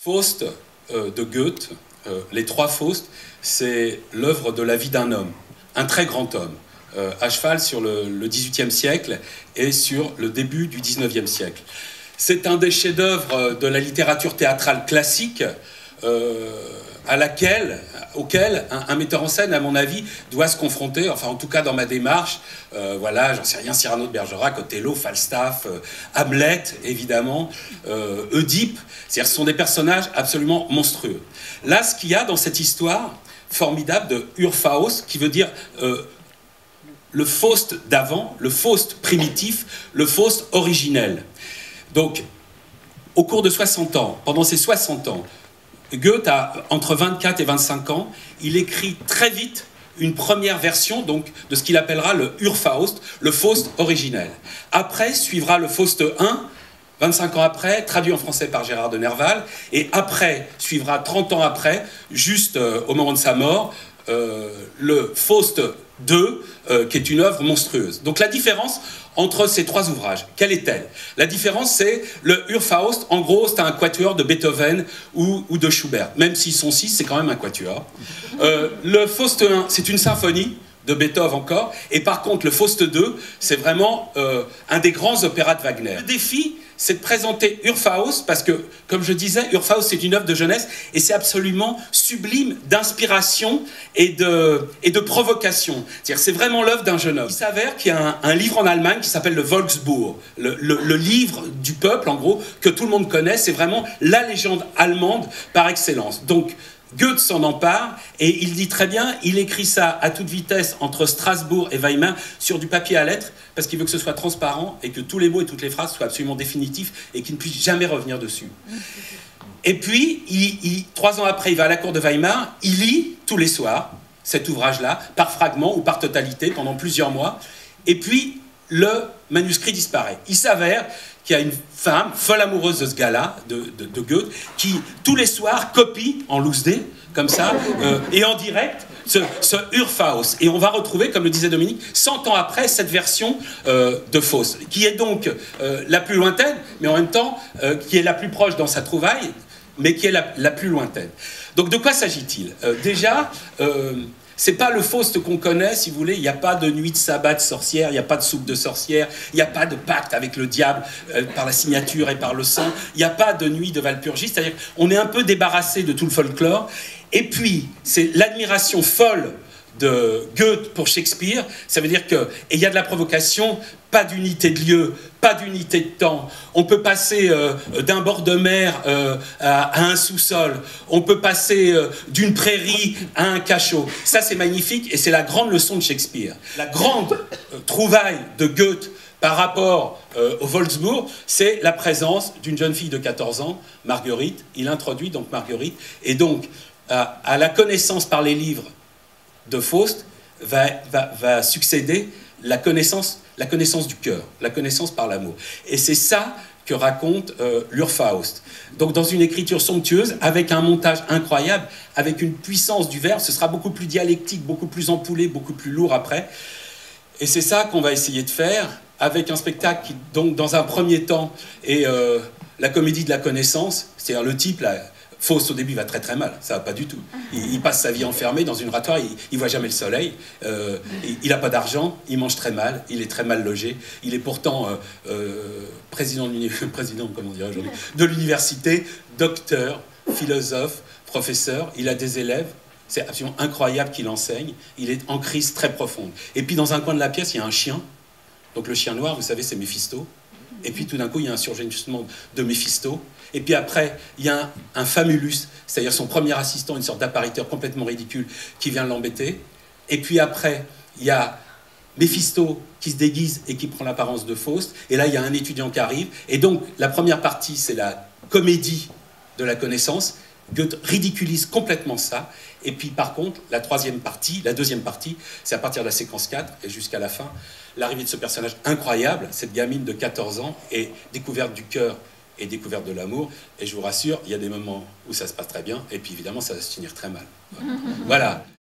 Faust de Goethe, les trois Faust, c'est l'œuvre de la vie d'un homme, un très grand homme, à cheval sur le XVIIIe siècle et sur le début du XIXe siècle. C'est un des chefs-d'œuvre de la littérature théâtrale classique, auquel un metteur en scène, à mon avis, doit se confronter, enfin en tout cas dans ma démarche, voilà, j'en sais rien, Cyrano de Bergerac, Othello, Falstaff, Hamlet, évidemment, Oedipe, c'est-à-dire ce sont des personnages absolument monstrueux. Là, ce qu'il y a dans cette histoire formidable de Urfaust, qui veut dire le Faust d'avant, le Faust primitif, le Faust originel. Donc, au cours de 60 ans, pendant ces 60 ans, Goethe a entre 24 et 25 ans, il écrit très vite une première version donc, de ce qu'il appellera le Urfaust, le Faust originel. Après suivra le Faust I, 25 ans après, traduit en français par Gérard de Nerval, et après suivra 30 ans après, juste au moment de sa mort, le Faust II, qui est une œuvre monstrueuse. Donc la différence entre ces trois ouvrages, quelle est-elle? La différence, c'est le Urfaust, en gros, c'est un quatuor de Beethoven ou de Schubert. Même s'ils sont six, c'est quand même un quatuor. Le Faust I, c'est une symphonie de Beethoven encore, et par contre, le Faust II, c'est vraiment un des grands opéras de Wagner. Le défi, c'est de présenter Urfaust, parce que, comme je disais, Urfaust, c'est une œuvre de jeunesse, et c'est absolument sublime d'inspiration et de provocation. C'est-à-dire, c'est vraiment l'œuvre d'un jeune homme. Il s'avère qu'il y a un livre en Allemagne qui s'appelle le Volksbuch, le livre du peuple, en gros, que tout le monde connaît, c'est vraiment la légende allemande par excellence. Donc, Goethe s'en empare et il dit très bien, il écrit ça à toute vitesse entre Strasbourg et Weimar sur du papier à lettres parce qu'il veut que ce soit transparent et que tous les mots et toutes les phrases soient absolument définitifs et qu'il ne puisse jamais revenir dessus. Et puis, 3 ans après, il va à la cour de Weimar, il lit tous les soirs cet ouvrage-là, par fragments ou par totalité pendant plusieurs mois, et puis le manuscrit disparaît. Il s'avère qu'il y a une femme, folle amoureuse de ce gars-là, de Goethe, qui, tous les soirs, copie en loose dé, comme ça, et en direct, ce Urfaust. Et on va retrouver, comme le disait Dominique, 100 ans après, cette version de Faust, qui est donc la plus lointaine, mais en même temps, qui est la plus proche dans sa trouvaille, mais qui est la plus lointaine. Donc de quoi s'agit-il? Déjà, c'est pas le Faust qu'on connaît, si vous voulez, il n'y a pas de nuit de sabbat de sorcière, il n'y a pas de soupe de sorcière, il n'y a pas de pacte avec le diable par la signature et par le sang, il n'y a pas de nuit de Valpurgis, c'est-à-dire qu'on est un peu débarrassé de tout le folklore, et puis c'est l'admiration folle de Goethe pour Shakespeare, ça veut dire que, et il y a de la provocation, pas d'unité de lieu, pas d'unité de temps, on peut passer d'un bord de mer à un sous-sol, on peut passer d'une prairie à un cachot, ça c'est magnifique et c'est la grande leçon de Shakespeare. La grande trouvaille de Goethe par rapport au Volksbuch, c'est la présence d'une jeune fille de 14 ans, Marguerite, il introduit donc Marguerite, et donc à la connaissance par les livres de Faust va succéder la connaissance du cœur, la connaissance par l'amour. Et c'est ça que raconte l'Urfaust. Donc dans une écriture somptueuse, avec un montage incroyable, avec une puissance du verbe, ce sera beaucoup plus dialectique, beaucoup plus ampoulé, beaucoup plus lourd après. Et c'est ça qu'on va essayer de faire avec un spectacle qui, donc, dans un premier temps, est la comédie de la connaissance, c'est-à-dire le type, là, Faust, au début, va très très mal, ça va pas du tout. Il passe sa vie enfermé dans une ratoire, il voit jamais le soleil, il n'a pas d'argent, il mange très mal, il est très mal logé, il est pourtant président comment dire aujourd'hui, de l'université, docteur, philosophe, professeur, il a des élèves, c'est absolument incroyable qu'il enseigne, il est en crise très profonde. Et puis dans un coin de la pièce, il y a un chien, donc le chien noir, vous savez, c'est Méphisto. Et puis tout d'un coup, il y a un surgissement de Méphisto. Et puis après, il y a un Famulus, c'est-à-dire son premier assistant, une sorte d'appariteur complètement ridicule, qui vient l'embêter. Et puis après, il y a Méphisto qui se déguise et qui prend l'apparence de Faust. Et là, il y a un étudiant qui arrive. Et donc, la première partie, c'est la comédie de la connaissance. Goethe ridiculise complètement ça. Et puis, par contre, la deuxième partie, c'est à partir de la séquence 4 et jusqu'à la fin, l'arrivée de ce personnage incroyable, cette gamine de 14 ans, est découverte du cœur et découverte de l'amour. Et je vous rassure, il y a des moments où ça se passe très bien, et puis évidemment, ça va se finir très mal. Voilà.